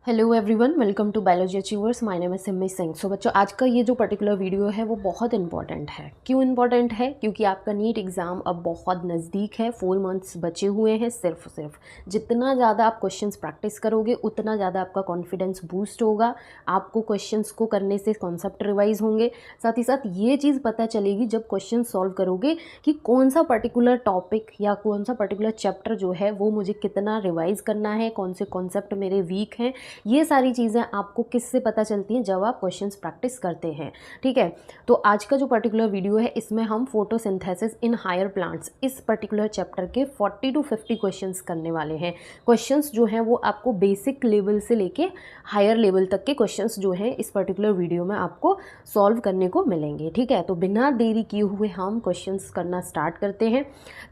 Hello everyone, welcome to biology achievers. My name is Simmi Singh. So बच्चों, आज का ये जो पर्टिकुलर वीडियो है वो बहुत इंपॉर्टेंट है। क्यों इंपॉर्टेंट है? क्योंकि आपका नीट एग्ज़ाम अब बहुत नज़दीक है। 4 मंथ्स बचे हुए हैं। सिर्फ जितना ज़्यादा आप क्वेश्चंस प्रैक्टिस करोगे उतना ज़्यादा आपका कॉन्फिडेंस बूस्ट होगा। आपको क्वेश्चंस को करने से कॉन्सेप्ट रिवाइज होंगे। साथ ही साथ ये चीज़ पता चलेगी जब क्वेश्चन सॉल्व करोगे कि कौन सा पर्टिकुलर टॉपिक या कौन सा पर्टिकुलर चैप्टर जो है वो मुझे कितना रिवाइज़ करना है, कौन से कॉन्सेप्ट मेरे वीक हैं। ये सारी चीज़ें आपको किससे पता चलती हैं? जब आप क्वेश्चंस प्रैक्टिस करते हैं। ठीक है, तो आज का जो पर्टिकुलर वीडियो है इसमें हम फोटोसिंथेसिस इन हायर प्लांट्स इस पर्टिकुलर चैप्टर के 40 to 50 क्वेश्चंस करने वाले हैं। क्वेश्चंस जो हैं वो आपको बेसिक लेवल से लेके हायर लेवल तक के क्वेश्चंस जो हैं इस पर्टिकुलर वीडियो में आपको सॉल्व करने को मिलेंगे। ठीक है, तो बिना देरी किए हुए हम क्वेश्चंस करना स्टार्ट करते हैं।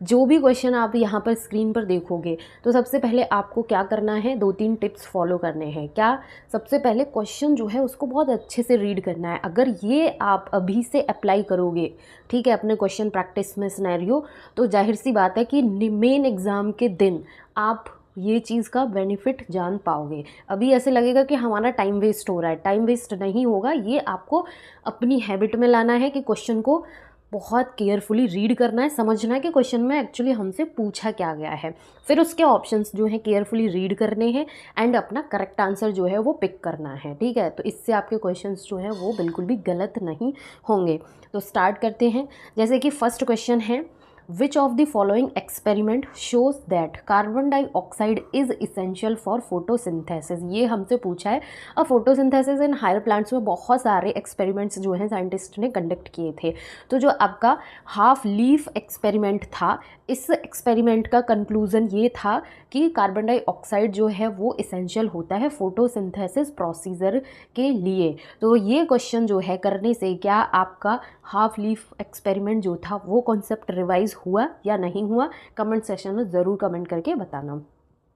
जो भी क्वेश्चन आप यहाँ पर स्क्रीन पर देखोगे तो सबसे पहले आपको क्या करना है, 2-3 टिप्स फॉलो करने हैं। क्या? सबसे पहले क्वेश्चन जो है उसको बहुत अच्छे से रीड करना है। अगर ये आप अभी से अप्लाई करोगे, ठीक है, अपने क्वेश्चन प्रैक्टिस में सिनेरियो, तो जाहिर सी बात है कि मेन एग्ज़ाम के दिन आप ये चीज़ का बेनिफिट जान पाओगे। अभी ऐसे लगेगा कि हमारा टाइम वेस्ट हो रहा है। टाइम वेस्ट नहीं होगा। ये आपको अपनी हैबिट में लाना है कि क्वेश्चन को बहुत केयरफुली रीड करना है, समझना है कि क्वेश्चन में एक्चुअली हमसे पूछा क्या गया है। फिर उसके ऑप्शंस जो हैं केयरफुली रीड करने हैं एंड अपना करेक्ट आंसर जो है वो पिक करना है। ठीक है, तो इससे आपके क्वेश्चंस जो हैं वो बिल्कुल भी गलत नहीं होंगे। तो स्टार्ट करते हैं। जैसे कि फर्स्ट क्वेश्चन है, which of the following experiment shows that carbon dioxide is essential for photosynthesis. ये हमसे पूछा है। अब फोटोसिंथेसिस इन हायर प्लांट्स में बहुत सारे एक्सपेरिमेंट्स जो हैं साइंटिस्ट ने कंडक्ट किए थे। तो जो आपका हाफ लीफ एक्सपेरिमेंट था, इस एक्सपेरिमेंट का कंक्लूज़न ये था कि कार्बन डाइऑक्साइड जो है वो इसेंशियल होता है फोटोसिंथेसिस प्रोसीजर के लिए। तो ये क्वेश्चन जो है करने से क्या आपका हाफ लीफ एक्सपेरिमेंट जो था वो कॉन्सेप्ट रिवाइज हुआ या नहीं हुआ? कमेंट सेक्शन में ज़रूर कमेंट करके बताना।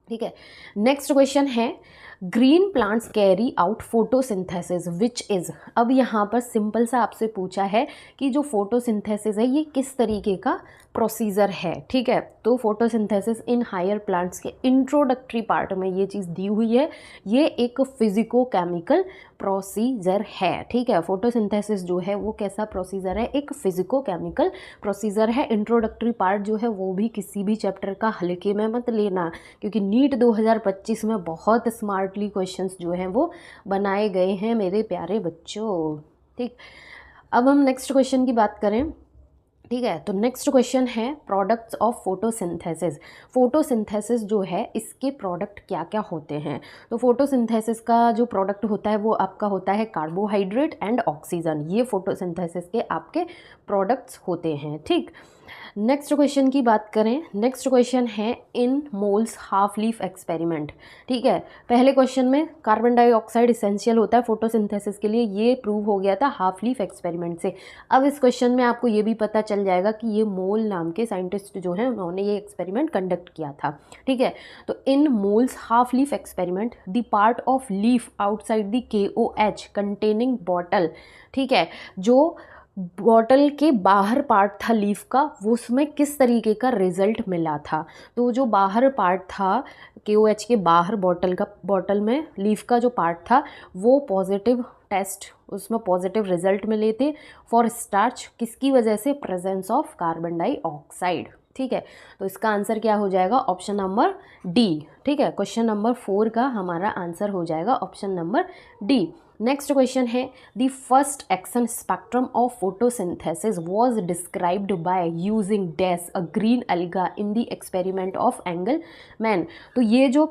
ठीक है, नेक्स्ट क्वेश्चन है, green plants carry out photosynthesis which is. अब यहाँ पर सिंपल सा आपसे पूछा है कि जो फोटोसिंथेसिस है ये किस तरीके का प्रोसीजर है। ठीक है, तो फोटोसिंथेसिस इन हायर प्लांट्स के इंट्रोडक्टरी पार्ट में ये चीज़ दी हुई है। ये एक फिजिको केमिकल प्रोसीजर है। ठीक है, फोटोसिंथेसिस जो है वो कैसा प्रोसीजर है? एक फिजिको केमिकल प्रोसीजर है। इंट्रोडक्टरी पार्ट जो है वो भी किसी भी चैप्टर का हल्के में मत लेना, क्योंकि नीट 2025 में बहुत स्मार्टली क्वेश्चंस जो हैं वो बनाए गए हैं मेरे प्यारे बच्चों। ठीक, अब हम नेक्स्ट क्वेश्चन की बात करें। ठीक है, तो नेक्स्ट क्वेश्चन है, प्रोडक्ट्स ऑफ फोटोसिंथेसिस। फोटोसिंथेसिस जो है इसके प्रोडक्ट क्या क्या होते हैं? तो फोटोसिंथेसिस का जो प्रोडक्ट होता है वो आपका होता है कार्बोहाइड्रेट एंड ऑक्सीजन। ये फोटोसिंथेसिस के आपके प्रोडक्ट्स होते हैं। ठीक, नेक्स्ट क्वेश्चन की बात करें। नेक्स्ट क्वेश्चन है, इन मोल्स हाफ लीफ एक्सपेरिमेंट। ठीक है, पहले क्वेश्चन में कार्बन डाइऑक्साइड इसेंशियल होता है फोटोसिंथेसिस के लिए, ये प्रूव हो गया था हाफ लीफ एक्सपेरिमेंट से। अब इस क्वेश्चन में आपको ये भी पता चल जाएगा कि ये मोल नाम के साइंटिस्ट जो हैं उन्होंने ये एक्सपेरिमेंट कंडक्ट किया था। ठीक है, तो in Moll's half leaf experiment the part of leaf outside the KOH containing bottle. ठीक है, जो बॉटल के बाहर पार्ट था लीफ का, वो उसमें किस तरीके का रिजल्ट मिला था? तो जो बाहर पार्ट था KOH के बाहर बॉटल में लीफ का जो पार्ट था वो पॉजिटिव टेस्ट, उसमें पॉजिटिव रिजल्ट मिले थे फॉर स्टार्च। किसकी वजह से? Presence of carbon dioxide. ठीक है, तो इसका आंसर क्या हो जाएगा? Option number D. ठीक है, क्वेश्चन नंबर 4 का हमारा आंसर हो जाएगा option number D. Next question है, the first action spectrum of photosynthesis was described by using dash a green alga in the experiment of Engelmann. तो ये जो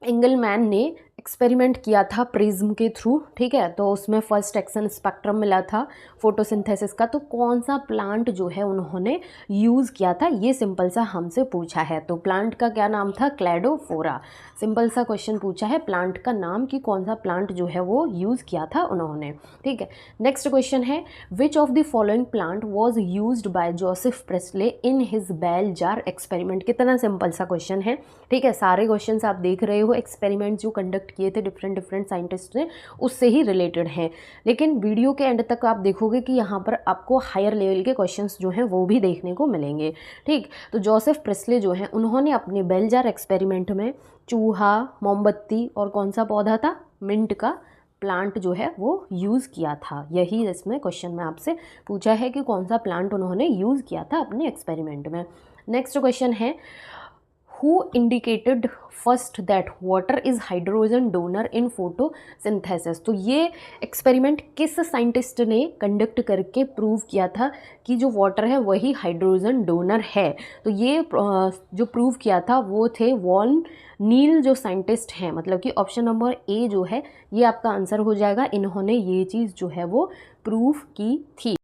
एंगलमैन ने एक्सपेरिमेंट किया था प्रिज्म के थ्रू, ठीक है, तो उसमें फर्स्ट एक्शन स्पेक्ट्रम मिला था फोटोसिंथेसिस का। तो कौन सा प्लांट जो है उन्होंने यूज़ किया था, ये सिंपल सा हमसे पूछा है। तो प्लांट का क्या नाम था? क्लेडोफोरा। सिंपल सा क्वेश्चन पूछा है, प्लांट का नाम कि कौन सा प्लांट जो है वो यूज़ किया था उन्होंने। ठीक है, नेक्स्ट क्वेश्चन है, which of the following plant was used by Joseph Priestley in his bell jar experiment. कितना सिंपल सा क्वेश्चन है। ठीक है, सारे क्वेश्चन आप देख रहे हो एक्सपेरिमेंट जो कंडक्ट कंडक्ट किए थे डिफरेंट डिफरेंट साइंटिस्ट ने, उससे ही रिलेटेड हैं। लेकिन वीडियो के एंड तक आप देखोगे कि यहाँ पर आपको हायर लेवल के क्वेश्चंस जो हैं वो भी देखने को मिलेंगे। ठीक, तो जोसेफ प्रेस्ले जो हैं उन्होंने अपने बेल जार एक्सपेरिमेंट में चूहा, मोमबत्ती और कौन सा पौधा था, मिंट का प्लांट जो है वो यूज़ किया था। यही इसमें क्वेश्चन में आपसे पूछा है कि कौन सा प्लांट उन्होंने यूज़ किया था अपने एक्सपेरिमेंट में। नेक्स्ट क्वेश्चन है, who indicated first that water is hydrogen donor in photosynthesis. तो ये एक्सपेरिमेंट किस साइंटिस्ट ने कंडक्ट करके प्रूव किया था कि जो वाटर है वही हाइड्रोजन डोनर है। तो ये जो प्रूव किया था वो थे वॉन नील जो साइंटिस्ट हैं, मतलब कि ऑप्शन नंबर ए जो है ये आपका आंसर हो जाएगा। इन्होंने ये चीज़ जो है वो प्रूव की थी।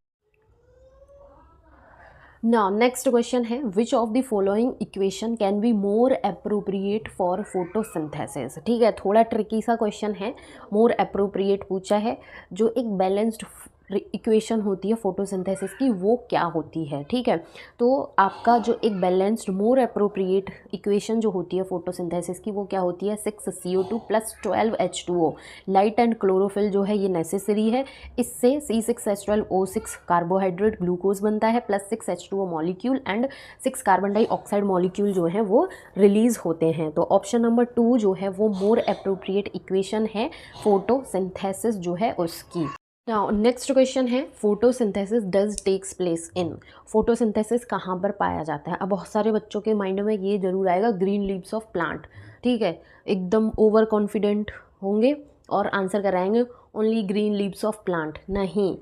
नाउ नेक्स्ट क्वेश्चन है, which of the following equation can be more appropriate for photosynthesis. ठीक है, थोड़ा ट्रिकी सा क्वेश्चन है, मोर अप्रोप्रिएट पूछा है। जो एक बैलेंस्ड इक्वेशन होती है फोटोसिंथेसिस की वो क्या होती है। ठीक है, तो आपका जो एक बैलेंस्ड मोर अप्रोप्रिएट इक्वेशन जो होती है फोटोसिंथेसिस की वो क्या होती है, 6CO2 + 12H2O। Light and chlorophyll जो है ये नेसेसरी है, इससे C6H12O6 कार्बोहाइड्रेट ग्लूकोज बनता है, plus 6H2O molecule and 6 carbon dioxide molecule जो हैं वो रिलीज होते हैं। तो ऑप्शन नंबर 2 जो है वो मोर अप्रोप्रिएट इक्वेशन है फोटोसिंथेसिस जो है उसकी। नाउ नेक्स्ट क्वेश्चन है, photosynthesis does takes place in. Photosynthesis कहाँ पर पाया जाता है। अब बहुत सारे बच्चों के माइंड में ये जरूर आएगा, ग्रीन लीव्स ऑफ प्लांट। ठीक है, एकदम ओवर कॉन्फिडेंट होंगे और आंसर कराएंगे only green leaves of plant. नहीं,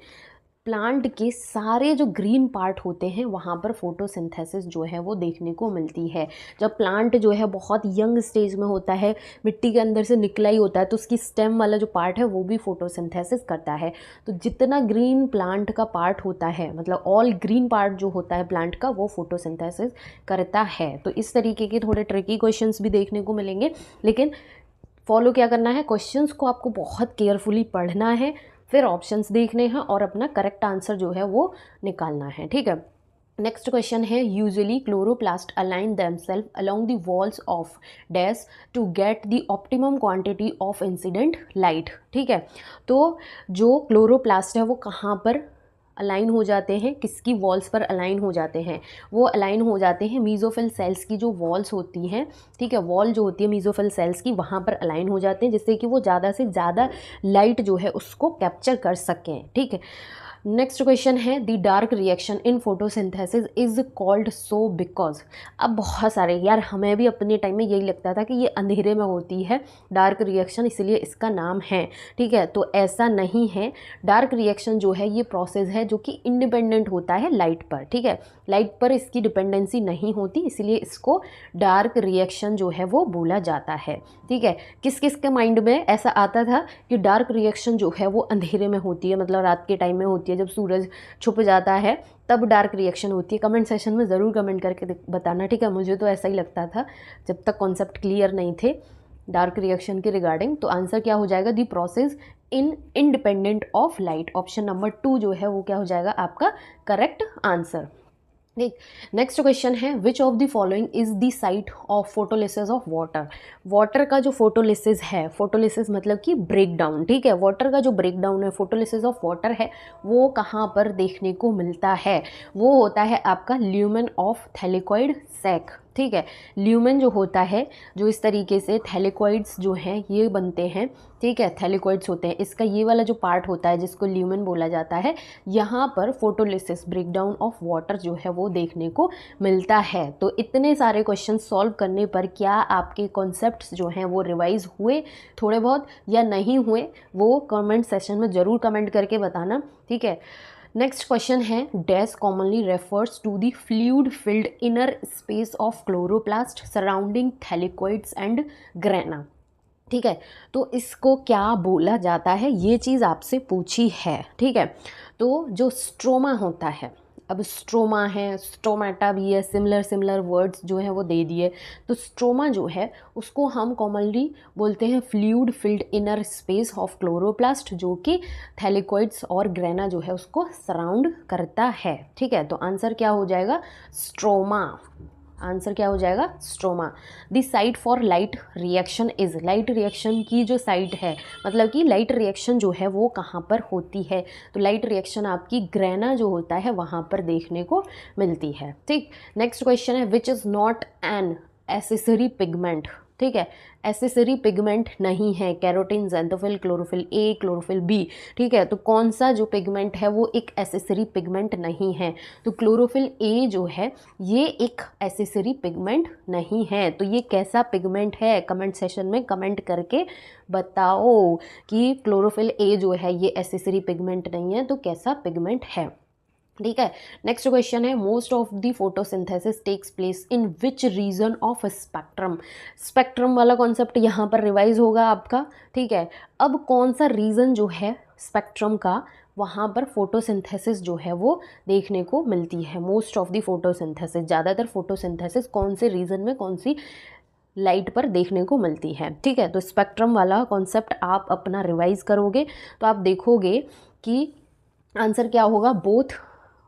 प्लांट के सारे जो ग्रीन पार्ट होते हैं वहाँ पर फोटोसिंथेसिस जो है वो देखने को मिलती है। जब प्लांट जो है बहुत यंग स्टेज में होता है, मिट्टी के अंदर से निकला ही होता है, तो उसकी स्टेम वाला जो पार्ट है वो भी फोटोसिंथेसिस करता है। तो जितना ग्रीन प्लांट का पार्ट होता है, मतलब ऑल ग्रीन पार्ट जो होता है प्लांट का, वो फोटोसिंथेसिस करता है। तो इस तरीके के थोड़े ट्रिकी क्वेश्चंस भी देखने को मिलेंगे, लेकिन फॉलो क्या करना है, क्वेश्चंस को आपको बहुत केयरफुली पढ़ना है, फिर ऑप्शंस देखने हैं और अपना करेक्ट आंसर जो है वो निकालना है। ठीक है, नेक्स्ट क्वेश्चन है, usually chloroplast align themselves along the walls of dash to get the optimum quantity of incident light. ठीक है, तो जो क्लोरोप्लास्ट है वो कहाँ पर अलाइन हो जाते हैं, किसकी वॉल्स पर अलाइन हो जाते हैं, वो अलाइन हो जाते हैं मीज़ोफिल सेल्स की जो वॉल्स होती हैं। ठीक है, वॉल जो होती है मीज़ोफिल सेल्स की वहाँ पर अलाइन हो जाते हैं, जिससे कि वो ज़्यादा से ज़्यादा लाइट जो है उसको कैप्चर कर सकें। ठीक है, नेक्स्ट क्वेश्चन है, the dark reaction in photosynthesis is called so because. अब बहुत सारे यार, हमें भी अपने टाइम में यही लगता था कि ये अंधेरे में होती है डार्क रिएक्शन, इसलिए इसका नाम है। ठीक है, तो ऐसा नहीं है। डार्क रिएक्शन जो है ये प्रोसेस है जो कि इंडिपेंडेंट होता है लाइट पर। ठीक है, लाइट पर इसकी डिपेंडेंसी नहीं होती, इसलिए इसको डार्क रिएक्शन जो है वो बोला जाता है। ठीक है, किस किस के माइंड में ऐसा आता था कि डार्क रिएक्शन जो है वो अंधेरे में होती है, मतलब रात के टाइम में होती है, जब सूरज छुप जाता है तब डार्क रिएक्शन होती है। कमेंट सेशन में ज़रूर कमेंट करके बताना। ठीक है, मुझे तो ऐसा ही लगता था जब तक कॉन्सेप्ट क्लियर नहीं थे डार्क रिएक्शन के रिगार्डिंग। तो आंसर क्या हो जाएगा, the process in independent of light. Option number 2 जो है वो क्या हो जाएगा आपका करेक्ट आंसर। ठीक, नेक्स्ट क्वेश्चन है, which of the following is the site of photolysis of water. Water का जो फोटोलिसिस है, फोटोलिसिस मतलब कि ब्रेक डाउन। ठीक है, वाटर का जो ब्रेक डाउन है, फोटोलिसिस ऑफ वाटर है, वो कहाँ पर देखने को मिलता है, वो होता है आपका ल्यूमेन ऑफ थैलेकॉइड सैक। ठीक है, ल्यूमेन जो होता है, जो इस तरीके से थैलेकॉइड्स जो हैं ये बनते हैं। ठीक है, थैलेकॉइड्स होते हैं, इसका ये वाला जो पार्ट होता है जिसको ल्यूमेन बोला जाता है, यहाँ पर फोटोलिसिस ब्रेकडाउन ऑफ वाटर जो है वो देखने को मिलता है। तो इतने सारे क्वेश्चन सॉल्व करने पर क्या आपके कॉन्सेप्ट्स जो हैं वो रिवाइज हुए थोड़े बहुत या नहीं हुए, वो कमेंट सेशन में ज़रूर कमेंट करके बताना। ठीक है, नेक्स्ट क्वेश्चन है, dash commonly refers to the fluid filled inner space of chloroplast surrounding thylakoids and grana. ठीक है, तो इसको क्या बोला जाता है, ये चीज़ आपसे पूछी है। ठीक है, तो जो स्ट्रोमा होता है, अब स्ट्रोमा है, स्टोमेटा भी है, सिमिलर वर्ड्स जो हैं वो दे दिए। तो स्ट्रोमा जो है उसको हम कॉमनली बोलते हैं fluid filled inner space of chloroplast, जो कि थैलेकॉइड्स और ग्रेना जो है उसको सराउंड करता है। ठीक है, तो आंसर क्या हो जाएगा, स्ट्रोमा। आंसर क्या हो जाएगा, stroma. The site for light reaction is, light reaction की जो साइट है, मतलब कि लाइट रिएक्शन जो है वो कहाँ पर होती है, तो लाइट रिएक्शन आपकी ग्रेना जो होता है वहाँ पर देखने को मिलती है। ठीक, नेक्स्ट क्वेश्चन है which is not an accessory pigment. ठीक है, एसेसरी पिगमेंट नहीं है, carotene, xanthophyll, chlorophyll A, chlorophyll B. ठीक है, तो कौन सा जो पिगमेंट है वो एक एसेसरी पिगमेंट नहीं है, तो क्लोरोफिल ए जो है ये एक एसेसरी पिगमेंट नहीं है। तो ये कैसा पिगमेंट है, कमेंट सेशन में कमेंट करके बताओ कि क्लोरोफिल ए जो है ये एसेसरी पिगमेंट नहीं है, तो कैसा पिगमेंट है। ठीक है, नेक्स्ट क्वेश्चन है most of the photosynthesis takes place in which region of spectrum. Spectrum वाला कॉन्सेप्ट यहाँ पर रिवाइज होगा आपका। ठीक है, अब कौन सा रीजन जो है स्पेक्ट्रम का, वहाँ पर फोटोसिंथेसिस जो है वो देखने को मिलती है। मोस्ट ऑफ द फोटोसिंथेसिस, ज़्यादातर फोटोसिंथेसिस कौन से रीजन में, कौन सी लाइट पर देखने को मिलती है। ठीक है, तो स्पेक्ट्रम वाला कॉन्सेप्ट आप अपना रिवाइज करोगे तो आप देखोगे कि आंसर क्या होगा, बोथ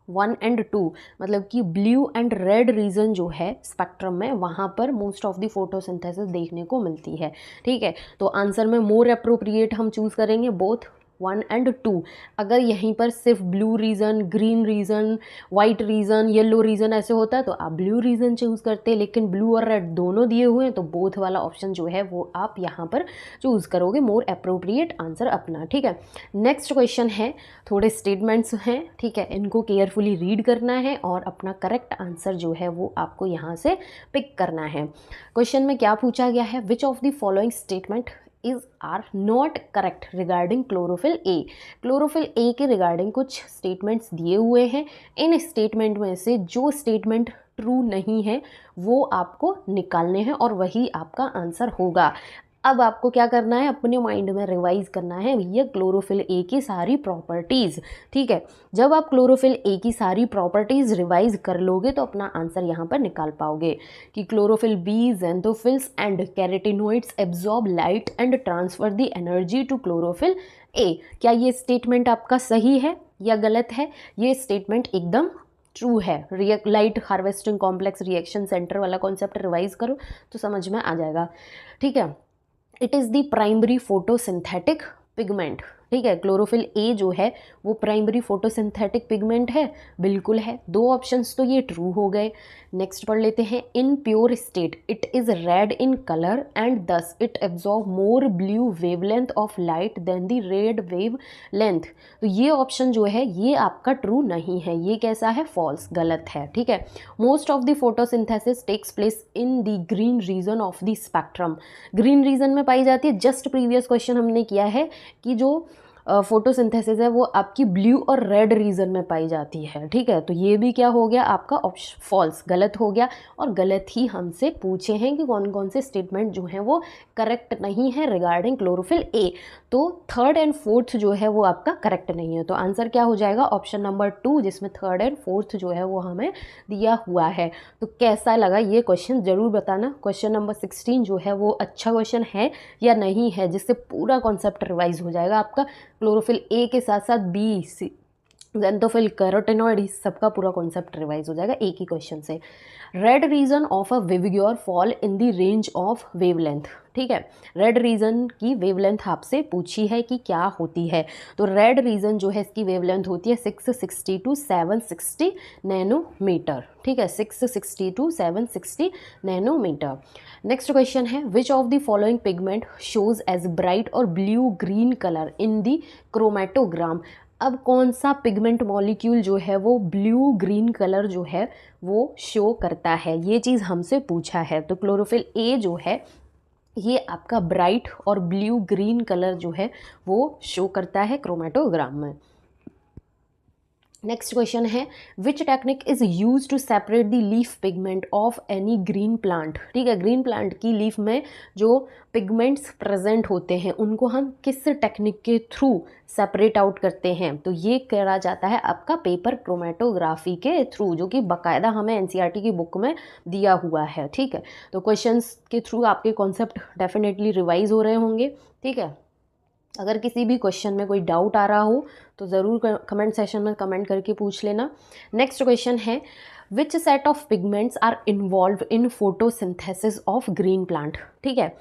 1 and 2, मतलब कि ब्लू एंड रेड रीजन जो है स्पेक्ट्रम में, वहाँ पर मोस्ट ऑफ द फोटोसिंथेसिस देखने को मिलती है। ठीक है, तो आंसर में मोर अप्रोप्रिएट हम चूज़ करेंगे बोथ 1 and 2। अगर यहीं पर सिर्फ blue region, green region, white region, yellow region ऐसे होता है तो आप ब्लू रीजन चूज़ करते, लेकिन ब्लू और रेड दोनों दिए हुए हैं तो बोथ वाला ऑप्शन जो है वो आप यहाँ पर चूज़ करोगे, मोर अप्रोप्रिएट आंसर अपना। ठीक है, नेक्स्ट क्वेश्चन है, थोड़े स्टेटमेंट्स हैं। ठीक है, इनको केयरफुली रीड करना है और अपना करेक्ट आंसर जो है वो आपको यहाँ से पिक करना है। क्वेश्चन में क्या पूछा गया है, which of the following statement is or not correct regarding chlorophyll A. Chlorophyll A के रिगार्डिंग कुछ स्टेटमेंट्स दिए हुए हैं, इन स्टेटमेंट में से जो स्टेटमेंट ट्रू नहीं है वो आपको निकालने हैं और वही आपका आंसर होगा। अब आपको क्या करना है, अपने माइंड में रिवाइज करना है भैया क्लोरोफिल ए की सारी प्रॉपर्टीज़। ठीक है, जब आप क्लोरोफिल ए की सारी प्रॉपर्टीज़ रिवाइज कर लोगे तो अपना आंसर यहाँ पर निकाल पाओगे कि chlorophyll B, xanthophylls and carotenoids absorb light and transfer the energy to chlorophyll A. क्या ये स्टेटमेंट आपका सही है या गलत है? ये स्टेटमेंट एकदम ट्रू है। Light harvesting complex reaction centre वाला कॉन्सेप्ट रिवाइज करो तो समझ में आ जाएगा। ठीक है, it is the primary photosynthetic pigment. ठीक है, क्लोरोफिल ए जो है वो प्राइमरी फोटोसिंथेटिक पिगमेंट है, बिल्कुल है। दो ऑप्शंस तो ये ट्रू हो गए। नेक्स्ट पढ़ लेते हैं, in pure state it is red in colour and thus it absorb more blue wavelength of light than the red wavelength. तो ये ऑप्शन जो है ये आपका ट्रू नहीं है, ये कैसा है, फॉल्स, गलत है। ठीक है, most of the photosynthesis takes place in the green region of the spectrum. Green region में पाई जाती है। जस्ट प्रीवियस क्वेश्चन हमने किया है कि जो फोटोसिंथेसिस है वो आपकी ब्लू और रेड रीजन में पाई जाती है। ठीक है, तो ये भी क्या हो गया आपका ऑप्शन फॉल्स, गलत हो गया। और गलत ही हमसे पूछे हैं कि कौन कौन से स्टेटमेंट जो हैं वो करेक्ट नहीं है रिगार्डिंग क्लोरोफिल ए। तो थर्ड एंड फोर्थ जो है वो आपका करेक्ट नहीं है, तो आंसर क्या हो जाएगा, ऑप्शन नंबर 2, जिसमें थर्ड एंड फोर्थ जो है वो हमें दिया हुआ है। तो कैसा लगा ये क्वेश्चन ज़रूर बताना। क्वेश्चन नंबर 16 जो है वो अच्छा क्वेश्चन है या नहीं है, जिससे पूरा कॉन्सेप्ट रिवाइज हो जाएगा आपका। क्लोरोफिल ए के साथ साथ बी, सी, ज़ैंथोफिल, कैरोटिनॉइड, इस सबका पूरा कॉन्सेप्ट रिवाइज हो जाएगा एक ही क्वेश्चन से। रेड रीजन ऑफ अ विविग्योर fall in the range of wavelength. ठीक है, रेड रीजन की वेवलेंथ आपसे पूछी है कि क्या होती है। तो रेड रीजन जो है इसकी वेवलेंथ होती है 660 to 760 नैनोमीटर। ठीक है, 660 to 760 नैनोमीटर। नेक्स्ट क्वेश्चन है, which of the following pigment shows as bright और blue green colour in the chromatogram. अब कौन सा पिगमेंट मॉलिक्यूल जो है वो ब्लू ग्रीन कलर जो है वो शो करता है, ये चीज़ हमसे पूछा है। तो क्लोरोफिल ए जो है ये आपका ब्राइट और ब्लू ग्रीन कलर जो है वो शो करता है क्रोमेटोग्राम में। नेक्स्ट क्वेश्चन है, which technique is use to separate the leaf pigment of any green plant. ठीक है, ग्रीन प्लांट की लीफ में जो पिगमेंट्स प्रेजेंट होते हैं उनको हम किस टेक्निक के थ्रू सेपरेट आउट करते हैं, तो ये करा जाता है आपका पेपर क्रोमेटोग्राफी के थ्रू, जो कि बाकायदा हमें एनसीईआरटी की बुक में दिया हुआ है। ठीक है, तो क्वेश्चंस के थ्रू आपके कॉन्सेप्ट डेफिनेटली रिवाइज हो रहे होंगे। ठीक है, अगर किसी भी क्वेश्चन में कोई डाउट आ रहा हो तो ज़रूर कमेंट सेशन में कमेंट करके पूछ लेना। नेक्स्ट क्वेश्चन है, which set of pigments are involve in photosynthesis of green plant. ठीक है,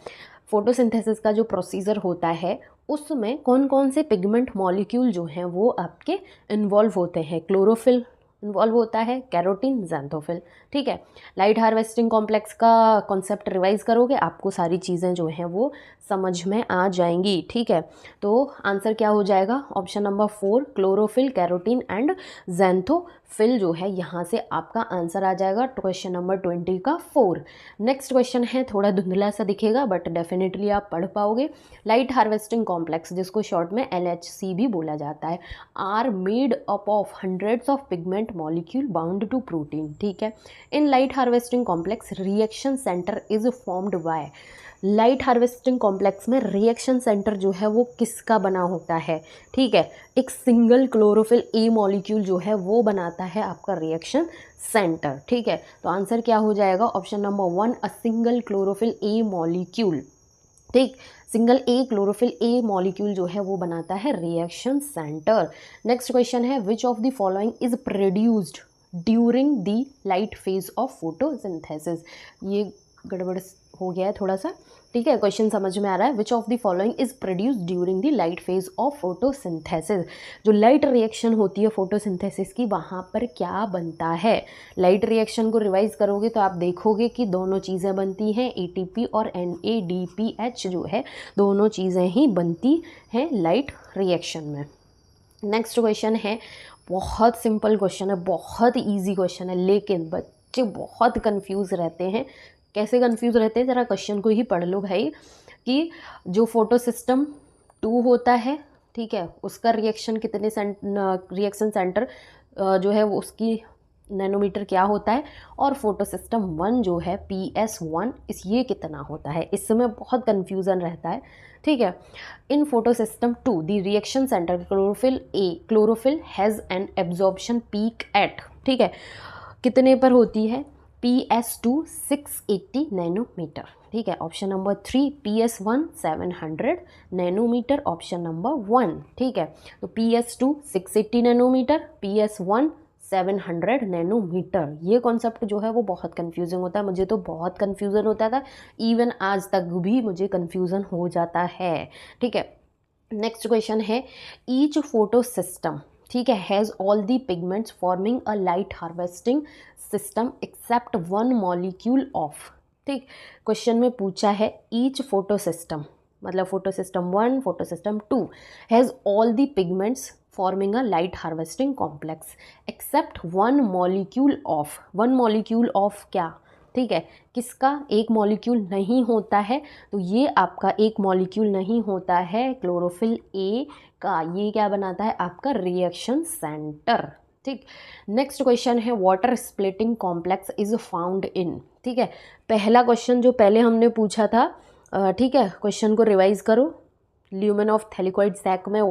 फोटोसिंथेसिस का जो प्रोसीजर होता है उसमें कौन कौन से पिगमेंट मॉलिक्यूल जो हैं वो आपके इन्वॉल्व होते हैं। क्लोरोफिल इन्वॉल्व होता है, कैरोटीन, ज़ैंथोफिल। ठीक है, लाइट हार्वेस्टिंग कॉम्प्लेक्स का कॉन्सेप्ट रिवाइज करोगे आपको सारी चीज़ें जो हैं वो समझ में आ जाएंगी। ठीक है, तो आंसर क्या हो जाएगा, option number 4 chlorophyll, carotene and xanthophyll जो है यहाँ से आपका आंसर आ जाएगा क्वेश्चन नंबर 20 का 4। नेक्स्ट क्वेश्चन है, थोड़ा धुंधला सा दिखेगा बट डेफिनेटली आप पढ़ पाओगे। लाइट हार्वेस्टिंग कॉम्प्लेक्स, जिसको शॉर्ट में LHC भी बोला जाता है, are made up of hundreds of pigment molecule bound to protein. ठीक है, in light harvesting complex reaction centre is formed by. Light harvesting complex में रिएक्शन सेंटर जो है वो किसका बना होता है। ठीक है, एक सिंगल क्लोरोफिल ए मॉलिक्यूल जो है वो बनाता है आपका रिएक्शन सेंटर। ठीक है, तो आंसर क्या हो जाएगा, option number 1 a single chlorophyll A molecule. ठीक, single a chlorophyll A molecule जो है वो बनाता है रिएक्शन सेंटर। नेक्स्ट क्वेश्चन है, which of the following is produced during the light phase of photosynthesis. ये गड़बड़ हो गया है थोड़ा सा। ठीक है, क्वेश्चन समझ में आ रहा है। Which of the following is produced during the light phase of photosynthesis. जो लाइट रिएक्शन होती है फोटोसिंथेसिस की, वहाँ पर क्या बनता है। लाइट रिएक्शन को रिवाइज करोगे तो आप देखोगे कि दोनों चीज़ें बनती हैं, ATP और NADPH जो है दोनों चीज़ें ही बनती हैं लाइट रिएक्शन में। नेक्स्ट क्वेश्चन है, बहुत सिंपल क्वेश्चन है, बहुत ईजी क्वेश्चन है, लेकिन बच्चे बहुत कंफ्यूज रहते हैं। कैसे कंफ्यूज रहते हैं, ज़रा क्वेश्चन को ही पढ़ लो भाई। कि जो फोटो सिस्टम 2 होता है, ठीक है, उसका रिएक्शन कितने रिएक्शन सेंटर जो है वो उसकी नैनोमीटर क्या होता है, और फोटो सिस्टम 1 जो है PS1 ये कितना होता है, इसमें बहुत कन्फ्यूज़न रहता है। ठीक है, in photosystem 2 the reaction centre chlorophyll has an absorption peak at, ठीक है, कितने पर होती है, PS2 680 नैनोमीटर। ठीक है, option number 3 PS1 700 nanometre, option number 1। ठीक है, तो PS2 680 नैनोमीटर, PS1 700 नैनोमीटर। ये कॉन्सेप्ट जो है वो बहुत कंफ्यूजिंग होता है, मुझे तो बहुत कंफ्यूजन होता था, इवन आज तक भी मुझे कंफ्यूजन हो जाता है। ठीक है, नेक्स्ट क्वेश्चन है, ईच फोटो सिस्टम, ठीक है, has all the pigments forming a light harvesting system except 1 molecule of. ठीक, क्वेश्चन में पूछा है ईच फोटो सिस्टम, मतलब photosystem 1, photosystem 2 has all the pigments forming a light harvesting complex except 1 molecule of. 1 molecule of क्या, ठीक है, किसका, एक मॉलिक्यूल नहीं होता है, तो ये आपका एक मॉलिक्यूल नहीं होता है क्लोरोफिल ए का, ये क्या बनाता है आपका रिएक्शन सेंटर। ठीक, नेक्स्ट क्वेश्चन है, water splitting complex is found in. ठीक है, पहला क्वेश्चन जो पहले हमने पूछा था, ठीक है, क्वेश्चन को रिवाइज करो। ल्यूमेन ऑफ थैलिकॉइड सैक में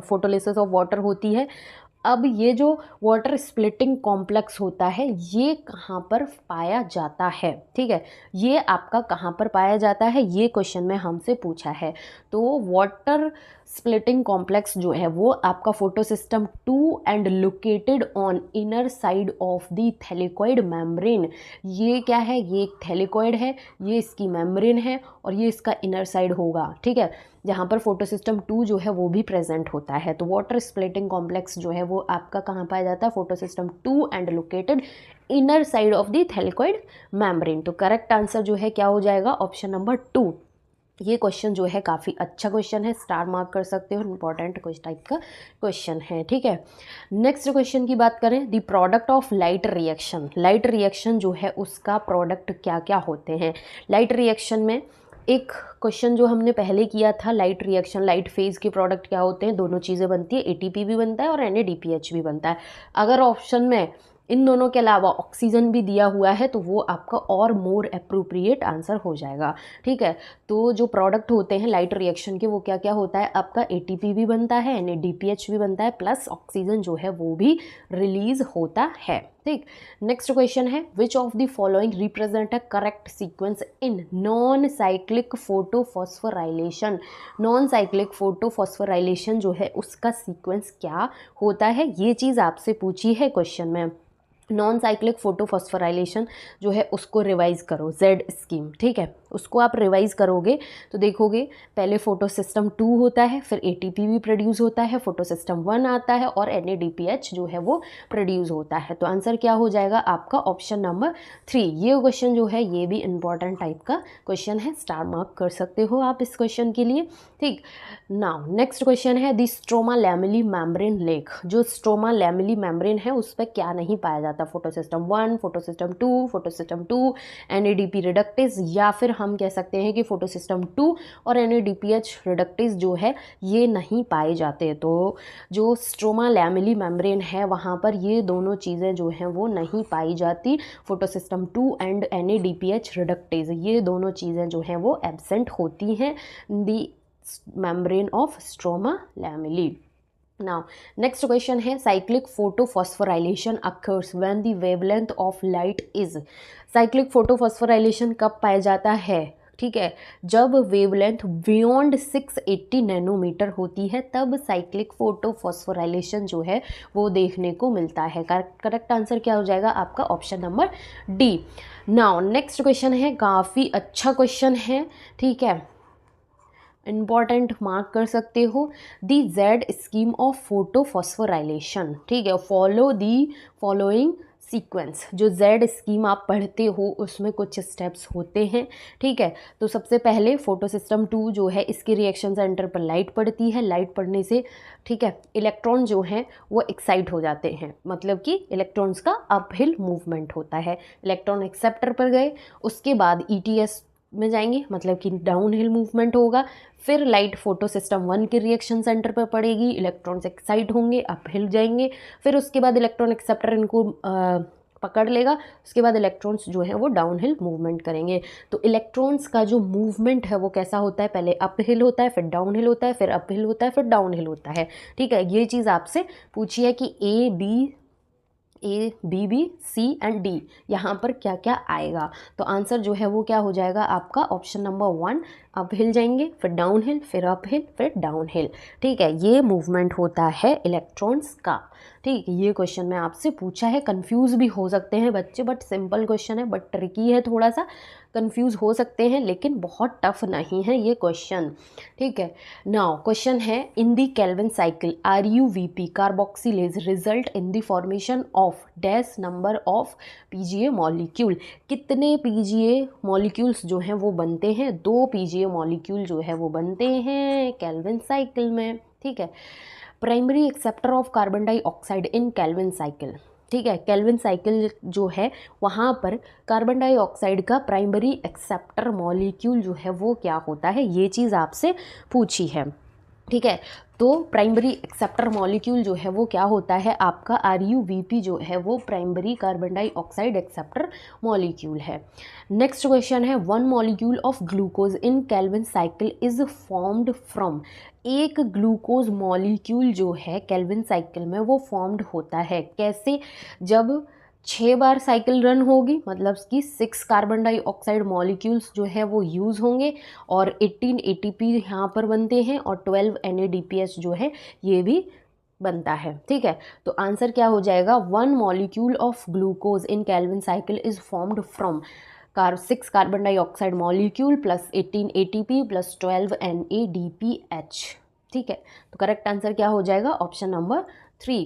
फोटोलिसिस ऑफ वाटर होती है। अब ये जो वाटर स्प्लिटिंग कॉम्प्लेक्स होता है ये कहाँ पर पाया जाता है, ठीक है, ये आपका कहाँ पर पाया जाता है, ये क्वेश्चन में हमसे पूछा है। तो वाटर स्प्लिटिंग कॉम्प्लेक्स जो है वो आपका photosystem 2 and located on inner side of the thylakoid membrane. ये क्या है, ये एक थैलिकॉइड है, ये इसकी मेम्ब्रेन है और ये इसका इनर साइड होगा। ठीक है, जहाँ पर फोटो सिस्टम 2 जो है वो भी प्रेजेंट होता है। तो वाटर स्प्लिटिंग कॉम्प्लेक्स जो है वो आपका कहाँ पाया जाता है, photosystem 2 and located inner side of the thylakoid membrane. तो करेक्ट आंसर जो है क्या हो जाएगा, ऑप्शन नंबर 2। ये क्वेश्चन जो है काफ़ी अच्छा क्वेश्चन है, स्टार मार्क कर सकते हो, इंपॉर्टेंट कुछ टाइप का क्वेश्चन है। ठीक है, नेक्स्ट क्वेश्चन की बात करें, the product of light reaction. Light reaction जो है उसका प्रोडक्ट क्या क्या होते हैं। लाइट रिएक्शन में एक क्वेश्चन जो हमने पहले किया था, लाइट रिएक्शन लाइट फेज के प्रोडक्ट क्या होते हैं, दोनों चीज़ें बनती है, ATP भी बनता है और NADPH भी बनता है। अगर ऑप्शन में इन दोनों के अलावा ऑक्सीजन भी दिया हुआ है तो वो आपका और मोर अप्रोप्रिएट आंसर हो जाएगा। ठीक है, तो जो प्रोडक्ट होते हैं लाइट रिएक्शन के वो क्या क्या होता है, आपका ATP भी बनता है, NADPH भी बनता है, प्लस ऑक्सीजन जो है वो भी रिलीज होता है। ठीक, नेक्स्ट क्वेश्चन है, which of the following represent a correct sequence in non cyclic photophosphorylation. Non cyclic photophosphorylation जो है उसका सीक्वेंस क्या होता है, ये चीज़ आपसे पूछी है क्वेश्चन में। नॉन साइक्लिक फोटोफॉस्फोराइलेशन जो है उसको रिवाइज करो, जेड स्कीम, ठीक है, उसको आप रिवाइज करोगे तो देखोगे पहले फोटोसिस्टम 2 होता है, फिर एटीपी भी प्रोड्यूस होता है, फोटोसिस्टम 1 आता है और NADPH जो है वो प्रोड्यूस होता है। तो आंसर क्या हो जाएगा आपका ऑप्शन नंबर 3। ये क्वेश्चन जो है ये भी इंपॉर्टेंट टाइप का क्वेश्चन है, स्टार मार्क कर सकते हो आप इस क्वेश्चन के लिए, ठीक। नाउ नेक्स्ट क्वेश्चन है दी स्ट्रोमा लैमेली मेम्ब्रेन लेक। जो स्ट्रोमा लैमेली मेम्ब्रेन है उस पर क्या नहीं पाया जाता, फोटोसिस्टम 1, फोटोसिस्टम 2, NADP रिडक्टेज, या फिर हम कह सकते हैं कि फोटोसिस्टम 2 और NADPH रिडक्टेज जो है ये नहीं पाए जाते। तो जो स्ट्रोमा लैमेली मेम्ब्रेन है वहाँ पर ये दोनों चीज़ें जो हैं वो नहीं पाई जाती, फोटोसिस्टम 2 एंड NADPH रिडक्टेज, ये दोनों चीज़ें जो हैं वो एब्सेंट होती हैं दी membrane of stroma lamellae. Now, next question है cyclic photophosphorylation occurs when the wavelength of light is। cyclic photophosphorylation कब पाया जाता है, ठीक है, जब वेवलेंथ बियॉन्ड 680 नैनोमीटर होती है तब साइक्लिक फोटोफॉस्फोराइलेशन जो है वो देखने को मिलता है। करेक्ट आंसर क्या हो जाएगा आपका option number D. Now next question है, काफ़ी अच्छा क्वेश्चन है, ठीक है, इम्पॉर्टेंट मार्क कर सकते हो। The Z scheme of photophosphorylation, ठीक है, फॉलो दी फॉलोइंग सीक्वेंस। जो जेड स्कीम आप पढ़ते हो उसमें कुछ स्टेप्स होते हैं, ठीक है। तो सबसे पहले फोटोसिस्टम 2 जो है इसके रिएक्शन सेंटर पर लाइट पड़ती है, लाइट पड़ने से, ठीक है, इलेक्ट्रॉन जो हैं वो एक्साइट हो जाते हैं, मतलब कि इलेक्ट्रॉन्स का अपहिल मूवमेंट होता है। इलेक्ट्रॉन एक्सेप्टर पर गए, उसके बाद ETS में जाएंगे, मतलब कि डाउन हिल मूवमेंट होगा, फिर लाइट फोटोसिस्टम 1 के रिएक्शन सेंटर पर पड़ेगी, इलेक्ट्रॉन्स एक्साइट होंगे, अप हिल जाएंगे, फिर उसके बाद इलेक्ट्रॉन एक्सेप्टर इनको पकड़ लेगा, उसके बाद इलेक्ट्रॉन्स जो है वो डाउन हिल मूवमेंट करेंगे। तो इलेक्ट्रॉन्स का जो मूवमेंट है वो कैसा होता है, पहले अप हिल होता है, फिर डाउन हिल होता है, फिर अप हिल होता है, फिर डाउन हिल होता है, ठीक है। ये चीज़ आपसे पूछी है कि A, B, C and D यहाँ पर क्या क्या आएगा। तो आंसर जो है वो क्या हो जाएगा आपका ऑप्शन नंबर 1, अप हिल जाएंगे, फिर डाउन हिल, फिर अप हिल, फिर डाउन हिल, ठीक है। ये मूवमेंट होता है इलेक्ट्रॉन्स का, ठीक। ये क्वेश्चन में आपसे पूछा है, कंफ्यूज भी हो सकते हैं बच्चे, बट सिंपल क्वेश्चन है, बट ट्रिकी है, थोड़ा सा कंफ्यूज हो सकते हैं, लेकिन बहुत टफ नहीं है ये क्वेश्चन, ठीक है। नाउ क्वेश्चन है, in the Calvin cycle RuVp carboxylase result in the formation of dash number of PGA molecule. कितने PGA मॉलिक्यूल्स जो हैं वो बनते हैं, 2 PGA मॉलिक्यूल जो है वो बनते हैं केल्विन साइकिल में, ठीक है। Primary acceptor of carbon dioxide in Calvin cycle, ठीक है, केल्विन साइकिल जो है वहाँ पर कार्बन डाइऑक्साइड का प्राइमरी एक्सेप्टर मॉलिक्यूल जो है वो क्या होता है, ये चीज़ आपसे पूछी है, ठीक है। तो प्राइमरी एक्सेप्टर मॉलिक्यूल जो है वो क्या होता है आपका RuVp जो है वो primary carbon dioxide acceptor molecule है। नेक्स्ट क्वेश्चन है, 1 molecule of glucose in Calvin cycle is formed from. एक ग्लूकोज मॉलिक्यूल जो है केल्विन साइकिल में वो फॉर्म्ड होता है कैसे, जब 6 बार साइकिल रन होगी, मतलब कि 6 कार्बन डाइऑक्साइड मॉलिक्यूल्स जो है वो यूज़ होंगे और 18 ATP यहाँ पर बनते हैं और 12 NADPH जो है ये भी बनता है, ठीक है। तो आंसर क्या हो जाएगा, 1 molecule of glucose in Calvin cycle is formed from 6 carbon dioxide molecule plus 18 ATP plus 12 NADPH, ठीक है। तो करेक्ट आंसर क्या हो जाएगा option number 3।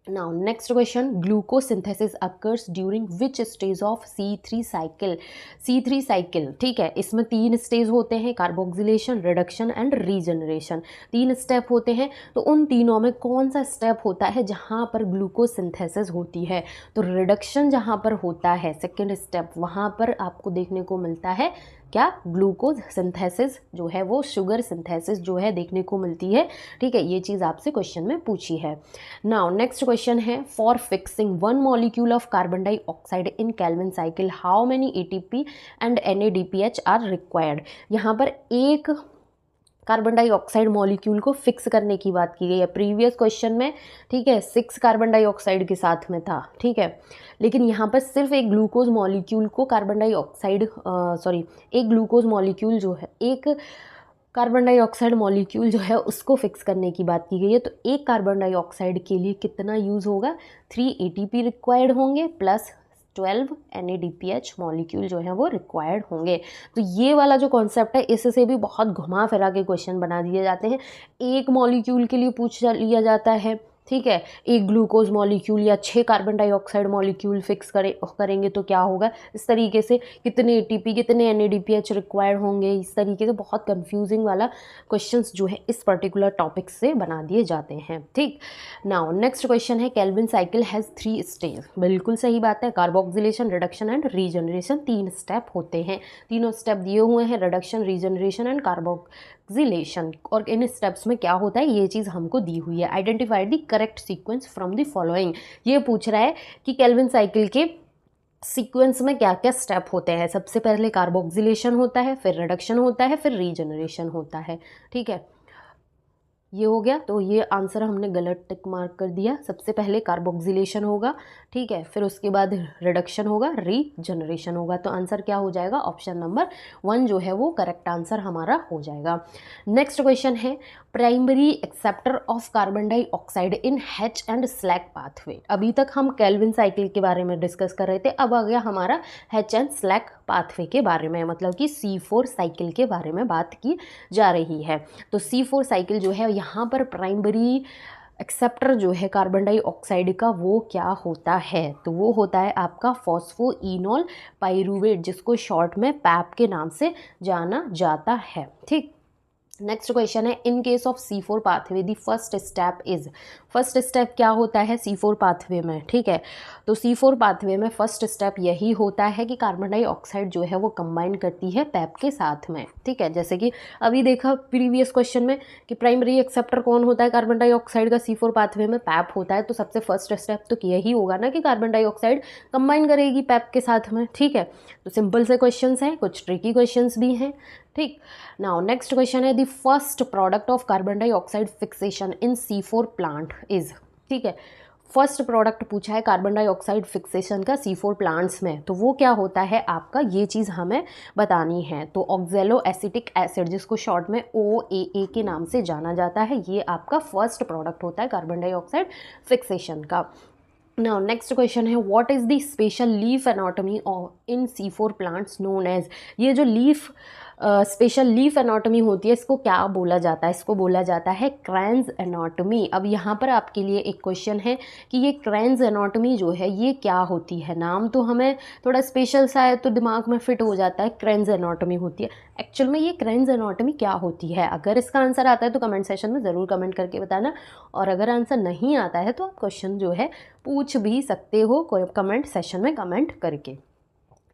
Now next question, glucose synthesis occurs during which stage of C3 cycle। C3 cycle, ठीक है, इसमें 3 stage होते हैं, carboxylation, reduction and regeneration, 3 step होते हैं। तो उन तीनों में कौन सा स्टेप होता है जहाँ पर ग्लूकोज सिंथेसिस होती है, तो रिडक्शन जहाँ पर होता है सेकेंड स्टेप, वहाँ पर आपको देखने को मिलता है क्या, ग्लूकोज सिंथेसिस जो है वो शुगर सिंथेसिस जो है देखने को मिलती है, ठीक है। ये चीज़ आपसे क्वेश्चन में पूछी है। नाउ नेक्स्ट क्वेश्चन है, for fixing 1 molecule of carbon dioxide in Calvin cycle how many ATP and NADPH are required. यहाँ पर एक कार्बन डाइऑक्साइड मॉलिक्यूल को फिक्स करने की बात की गई है प्रीवियस क्वेश्चन में, ठीक है, 6 कार्बन डाइऑक्साइड के साथ में था, ठीक है। लेकिन यहाँ पर सिर्फ एक ग्लूकोज मॉलिक्यूल को कार्बन डाइऑक्साइड एक ग्लूकोज मॉलिक्यूल जो है, एक कार्बन डाइऑक्साइड मॉलिक्यूल जो है उसको फिक्स करने की बात की गई है। तो एक कार्बन डाइऑक्साइड के लिए कितना यूज़ होगा, 3 ATP रिक्वायर्ड होंगे प्लस 12 NADPH मॉलिक्यूल जो है वो रिक्वायर्ड होंगे। तो ये वाला जो कॉन्सेप्ट है इससे भी बहुत घुमा फिरा के क्वेश्चन बना दिए जाते हैं। एक मॉलिक्यूल के लिए पूछ लिया जाता है, ठीक है, एक ग्लूकोज मॉलिक्यूल या 6 कार्बन डाइऑक्साइड मॉलिक्यूल फिक्स करेंगे तो क्या होगा, इस तरीके से कितने ATP कितने NADPH रिक्वायर्ड होंगे, इस तरीके से बहुत कंफ्यूजिंग वाला क्वेश्चंस जो है इस पर्टिकुलर टॉपिक से बना दिए जाते हैं। ठीक, नाउ नेक्स्ट क्वेश्चन है केल्विन साइकिल हैज़ 3 स्टेज। बिल्कुल सही बात है, carboxylation, reduction and regeneration 3 step होते हैं। तीनों स्टेप दिए हुए हैं, रिडक्शन, रीजनरेशन एंड कार्बोक्सिलेशन। और इन स्टेप्स में क्या होता है ये चीज़ हमको दी हुई है। Identify the correct sequence from the following. ये पूछ रहा है कि केल्विन साइकिल के सीक्वेंस में क्या क्या स्टेप होते हैं। सबसे पहले कार्बोक्सिलेशन होता है, फिर रिडक्शन होता है, फिर रीजनरेशन होता है। ठीक है, ये हो गया। तो ये आंसर हमने गलत टिक मार्क कर दिया। सबसे पहले कार्बोक्सिलेशन होगा, ठीक है, फिर उसके बाद रिडक्शन होगा, रीजनरेशन होगा। तो आंसर क्या हो जाएगा, ऑप्शन नंबर 1 जो है वो करेक्ट आंसर हमारा हो जाएगा। नेक्स्ट क्वेश्चन है primary acceptor of carbon dioxide in H and slack pathway. अभी तक हम केल्विन साइकिल के बारे में डिस्कस कर रहे थे, अब आ गया हमारा H एंड स्लैक पाथवे के बारे में, मतलब कि C4 साइकिल के बारे में बात की जा रही है। तो C4 साइकिल जो है यहाँ पर प्राइमरी एक्सेप्टर जो है कार्बन डाइऑक्साइड का वो क्या होता है, तो वो होता है आपका फॉस्फोइनोल पाइरूवेट, जिसको शॉर्ट में पैप के नाम से जाना जाता है। ठीक, नेक्स्ट क्वेश्चन है in case of C4 pathway the first step is. First step क्या होता है C4 पाथवे में, ठीक है, तो C4 पाथवे में फर्स्ट स्टेप यही होता है कि कार्बन डाइऑक्साइड जो है वो कंबाइन करती है पैप के साथ में। ठीक है, जैसे कि अभी देखा प्रीवियस क्वेश्चन में कि प्राइमरी एक्सेप्टर कौन होता है कार्बन डाइऑक्साइड का, C4 पाथवे में पैप होता है। तो सबसे फर्स्ट स्टेप तो यही होगा ना कि कार्बन डाइऑक्साइड कंबाइन करेगी पैप के साथ में। ठीक है, तो सिंपल से क्वेश्चंस हैं, कुछ ट्रिकी क्वेश्चंस भी हैं। ठीक, नाउ नेक्स्ट क्वेश्चन है the first product of carbon dioxide fixation in C4 plant is. ठीक है, फर्स्ट प्रोडक्ट पूछा है कार्बन डाइऑक्साइड फिक्सेशन का C4 प्लांट्स में, तो वो क्या होता है आपका, ये चीज़ हमें बतानी है। तो ऑक्जेलो एसिटिक एसिड, जिसको शॉर्ट में OAA के नाम से जाना जाता है, ये आपका फर्स्ट प्रोडक्ट होता है कार्बन डाइऑक्साइड फिक्सेशन का। नाउ नेक्स्ट क्वेश्चन है what is the special leaf anatomy in C4 plants known as. ये जो लीफ स्पेशल लीफ एनाटॉमी होती है इसको क्या बोला जाता है, इसको बोला जाता है क्रेन्स एनाटॉमी। अब यहाँ पर आपके लिए एक क्वेश्चन है कि ये क्रेन्स एनाटॉमी जो है ये क्या होती है। नाम तो हमें थोड़ा स्पेशल सा है तो दिमाग में फिट हो जाता है, क्रेन्स एनाटॉमी होती है। एक्चुअल में ये क्रेन्स एनाटॉमी क्या होती है, अगर इसका आंसर आता है तो कमेंट सेशन में ज़रूर कमेंट करके बताना, और अगर आंसर नहीं आता है तो आप क्वेश्चन जो है पूछ भी सकते हो कमेंट सेशन में कमेंट करके।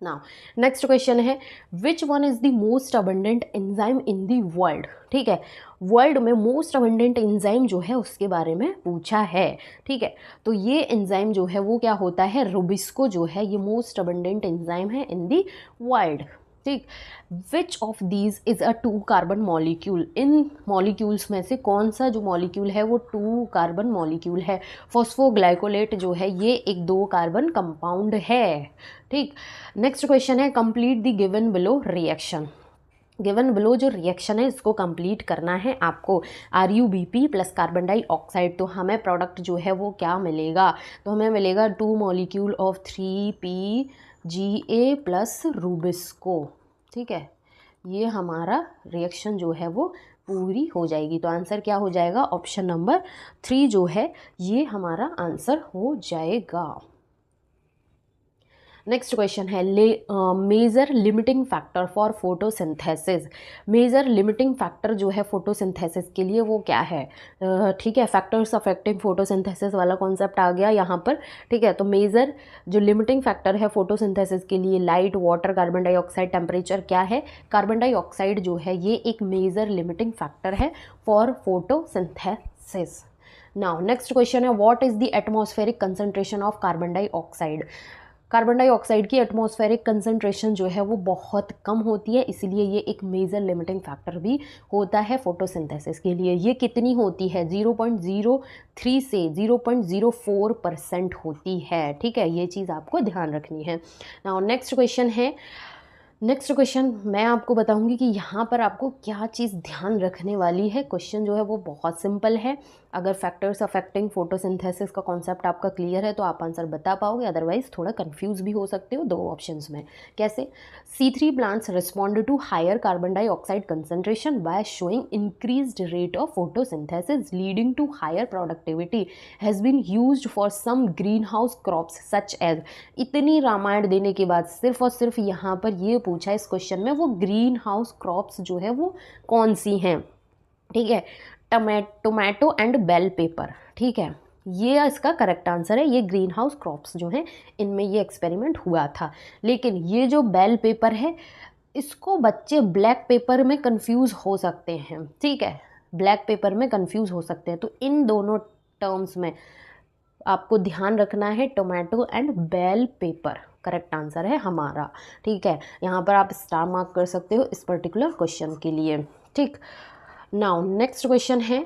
नाउ नेक्स्ट क्वेश्चन है which one is the most abundant enzyme in the world. ठीक है, वर्ल्ड में मोस्ट अबंडेंट एंजाइम जो है उसके बारे में पूछा है। ठीक है, तो ये एंजाइम जो है वो क्या होता है, रुबिस्को जो है ये मोस्ट अबंडेंट एंजाइम है इन द वर्ल्ड। ठीक, which of these is a 2 carbon molecule. इन मॉलिक्यूल्स में से कौन सा जो मॉलिक्यूल है वो 2 कार्बन मॉलिक्यूल है। फॉस्फोग्लाइकोलेट जो है ये एक 2 कार्बन कंपाउंड है। ठीक, नेक्स्ट क्वेश्चन है complete the given below reaction. Given below जो रिएक्शन है इसको कंप्लीट करना है आपको। RuBP प्लस कार्बन डाइऑक्साइड, तो हमें प्रोडक्ट जो है वो क्या मिलेगा, तो हमें मिलेगा 2 molecule of 3PGA plus Rubisco. ठीक है, ये हमारा रिएक्शन जो है वो पूरी हो जाएगी। तो आंसर क्या हो जाएगा, ऑप्शन नंबर 3 जो है ये हमारा आंसर हो जाएगा। नेक्स्ट क्वेश्चन है major limiting factor for photosynthesis. Major limiting factor जो है फोटोसिंथेसिस के लिए वो क्या है, ठीक है, फैक्टर्स अफेक्टिंग फोटोसिंथेसिस वाला कॉन्सेप्ट आ गया यहाँ पर। ठीक है, तो मेजर जो लिमिटिंग फैक्टर है फोटोसिंथेसिस के लिए light, water, carbon dioxide, temperature क्या है, कार्बन डाइऑक्साइड जो है ये एक मेजर लिमिटिंग फैक्टर है for photosynthesis. Now next question है what is the atmospheric concentration of carbon dioxide. Carbon dioxide की एटमॉस्फेरिक कंसंट्रेशन जो है वो बहुत कम होती है, इसलिए ये एक मेजर लिमिटिंग फैक्टर भी होता है फोटोसिंथेसिस के लिए। ये कितनी होती है, 0.03 से 0.04% होती है। ठीक है, ये चीज़ आपको ध्यान रखनी है। नाउ नेक्स्ट क्वेश्चन है नेक्स्ट क्वेश्चन मैं आपको बताऊंगी कि यहाँ पर आपको क्या चीज़ ध्यान रखने वाली है। क्वेश्चन जो है वो बहुत सिंपल है। अगर फैक्टर्स अफेक्टिंग फोटोसिंथेसिस का कॉन्सेप्ट आपका क्लियर है तो आप आंसर बता पाओगे, अदरवाइज थोड़ा कंफ्यूज भी हो सकते हो दो ऑप्शंस में। कैसे? C3 plants respond to higher carbon dioxide concentration by showing increased rate of photosynthesis leading to higher productivity has been used for some greenhouse crops such as. इतनी रामायण देने के बाद सिर्फ और सिर्फ यहाँ पर ये पूछा इस क्वेश्चन में वो ग्रीन हाउस क्रॉप्स जो है वो कौन सी हैं। ठीक है, टोमेटो एंड बेल पेपर। ठीक है, ये इसका करेक्ट आंसर है। ये ग्रीन हाउस क्रॉप्स जो हैं इनमें ये एक्सपेरिमेंट हुआ था। लेकिन ये जो बेल पेपर है इसको बच्चे ब्लैक पेपर में कंफ्यूज हो सकते हैं। ठीक है, ब्लैक पेपर में कंफ्यूज हो सकते हैं। तो इन दोनों टर्म्स में आपको ध्यान रखना है tomato and bell pepper correct answer है हमारा। ठीक है, यहाँ पर आप स्टार मार्क कर सकते हो इस पर्टिकुलर क्वेश्चन के लिए। ठीक, नाउ नेक्स्ट क्वेश्चन है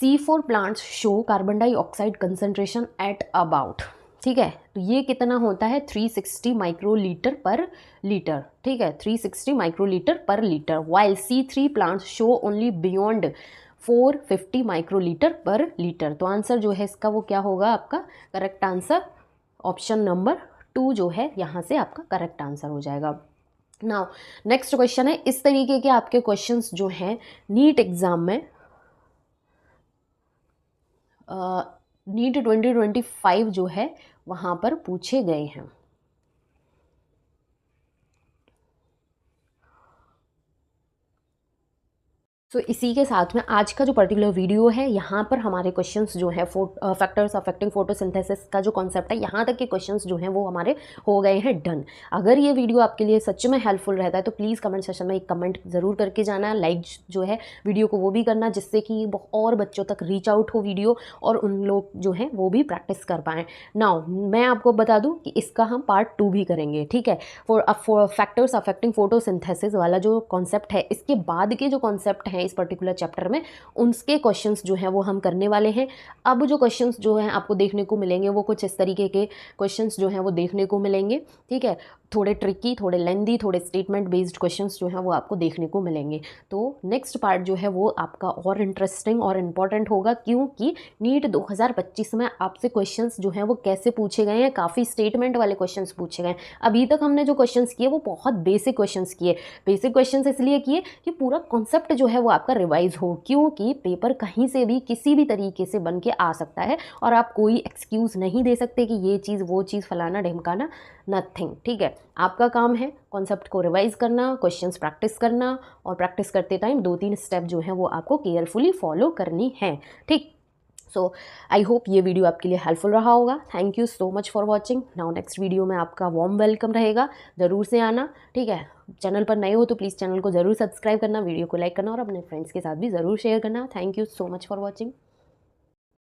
C4 plants show carbon dioxide concentration at about. ठीक है, तो ये कितना होता है 360 माइक्रोलीटर पर लीटर। ठीक है, 360 माइक्रोलीटर पर litre, while C3 plants show only beyond 450 microlitre पर लीटर। तो आंसर जो है इसका वो क्या होगा आपका करेक्ट आंसर? ऑप्शन नंबर 2 जो है यहाँ से आपका करेक्ट आंसर हो जाएगा। नाउ नेक्स्ट क्वेश्चन है, इस तरीके के आपके क्वेश्चंस जो हैं नीट एग्जाम में नीट 2025 जो है वहाँ पर पूछे गए हैं। तो इसी के साथ में आज का जो पर्टिकुलर वीडियो है यहाँ पर हमारे क्वेश्चंस जो है फैक्टर्स अफेक्टिंग फोटोसिंथेसिस का जो कॉन्सेप्ट है यहाँ तक के क्वेश्चंस जो हैं वो हमारे हो गए हैं डन। अगर ये वीडियो आपके लिए सच में हेल्पफुल रहता है तो प्लीज़ कमेंट सेक्शन में एक कमेंट ज़रूर करके जाना, लाइक जो है वीडियो को वो भी करना, जिससे कि और बच्चों तक रीच आउट हो वीडियो और उन लोग जो हैं वो भी प्रैक्टिस कर पाएँ। नाउ मैं आपको बता दूँ कि इसका हम पार्ट 2 भी करेंगे। ठीक है, फॉर फैक्टर्स अफेक्टिंग फोटोसिंथेसिस वाला जो कॉन्सेप्ट है इसके बाद के जो कॉन्सेप्ट हैं इस पर्टिकुलर चैप्टर में उनके क्वेश्चंस जो हैं वो हम करने वाले हैं। अब जो क्वेश्चंस जो हैं आपको देखने को मिलेंगे वो कुछ इस तरीके के क्वेश्चंस जो हैं वो देखने को मिलेंगे। ठीक है, थोड़े ट्रिकी, थोड़े लेंदी, थोड़े स्टेटमेंट बेस्ड क्वेश्चंस जो हैं वो आपको देखने को मिलेंगे। तो नेक्स्ट पार्ट जो है वो आपका और इंटरेस्टिंग और इम्पॉर्टेंट होगा, क्योंकि नीट 2025 में आपसे क्वेश्चंस जो हैं वो कैसे पूछे गए हैं, काफ़ी स्टेटमेंट वाले क्वेश्चंस पूछे गए हैं। अभी तक हमने जो क्वेश्चंस किए वो बहुत बेसिक क्वेश्चंस किए। बेसिक क्वेश्चंस इसलिए किए कि पूरा कॉन्सेप्ट जो है वो आपका रिवाइज हो, क्योंकि पेपर कहीं से भी किसी भी तरीके से बन के आ सकता है और आप कोई एक्सक्यूज़ नहीं दे सकते कि ये चीज़ वो चीज़ फलाना ढिमकाना, नथिंग। ठीक है, आपका काम है कॉन्सेप्ट को रिवाइज करना, क्वेश्चंस प्रैक्टिस करना, और प्रैक्टिस करते टाइम 2-3 स्टेप जो है वो आपको केयरफुली फॉलो करनी है। ठीक, सो आई होप ये वीडियो आपके लिए हेल्पफुल रहा होगा। Thank you so much for watching. Now next video में आपका वार्म वेलकम रहेगा, ज़रूर से आना। ठीक है, चैनल पर नए हो तो प्लीज़ चैनल को ज़रूर सब्सक्राइब करना, वीडियो को लाइक करना और अपने फ्रेंड्स के साथ भी ज़रूर शेयर करना। Thank you so much for watching.